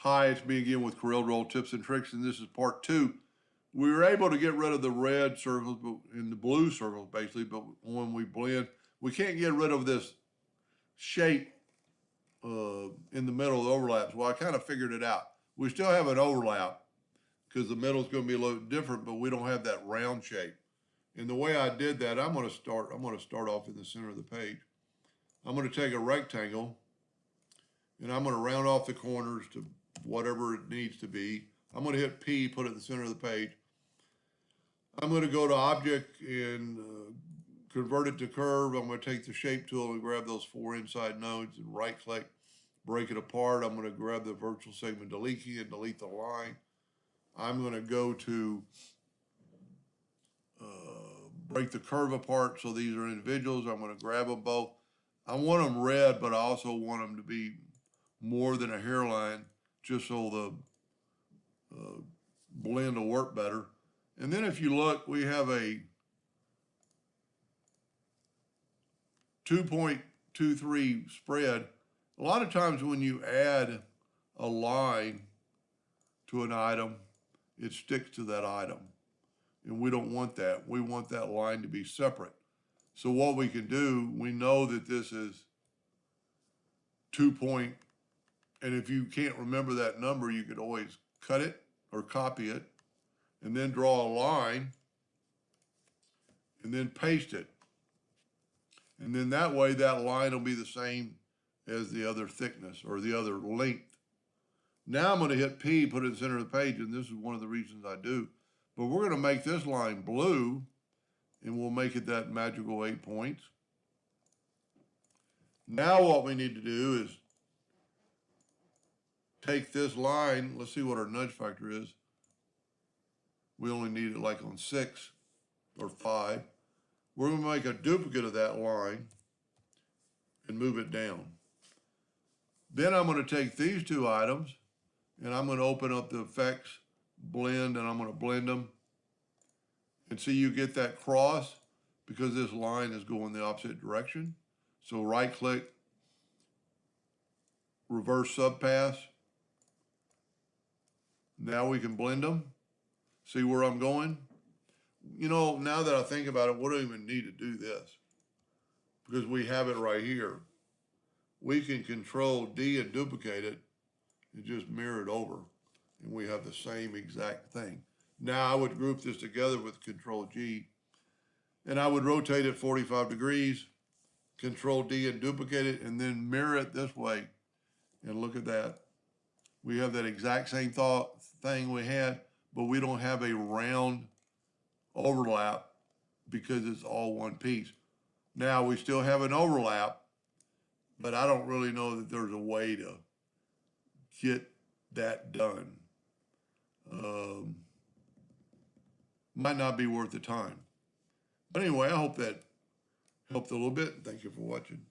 Hi, it's me again with Corel Roll Tips and Tricks, and this is part 2. We were able to get rid of the red circles and the blue circles, basically, but when we blend, we can't get rid of this shape in the middle of the overlaps. Well, I kind of figured it out. We still have an overlap because the middle is going to be a little different, but we don't have that round shape. And the way I did that, I'm going to start off in the center of the page. I'm going to take a rectangle, and I'm going to round off the corners to whatever it needs to be. I'm going to hit P, put it in the center of the page. I'm going to go to Object and convert it to curve. I'm going to take the Shape tool and grab those 4 inside nodes and right-click, break it apart. I'm going to grab the Virtual Segment Delete key and delete the line. I'm going to go to break the curve apart, so these are individuals. I'm going to grab them both. I want them red, but I also want them to be more than a hairline, just so the blend will work better. And then if you look, we have a 2.23 spread. A lot of times when you add a line to an item, it sticks to that item. And we don't want that. We want that line to be separate. So what we can do, we know that this is 2. And if you can't remember that number, you could always cut it or copy it and then draw a line and then paste it. And then that way that line will be the same as the other thickness or the other length. Now I'm going to hit P, put it in the center of the page, and this is one of the reasons I do. But we're going to make this line blue, and we'll make it that magical 8 points. Now what we need to do is take this line, let's see what our nudge factor is. We only need it like on 6 or 5. We're going to make a duplicate of that line and move it down. Then I'm going to take these 2 items and I'm going to open up the effects, blend, and I'm going to blend them. And see, you get that cross because this line is going the opposite direction. So right click, reverse subpass. Now we can blend them. See where I'm going? You know, now that I think about it, we don't even need to do this because we have it right here. We can Control D and duplicate it and just mirror it over, and we have the same exact thing. Now I would group this together with Control G, and I would rotate it 45 degrees, Control D and duplicate it, and then mirror it this way. And look at that. We have that exact same thing we had, but we don't have a round overlap because it's all one piece. Now we still have an overlap, but I don't really know that there's a way to get that done. Might not be worth the time. But anyway, I hope that helped a little bit. Thank you for watching.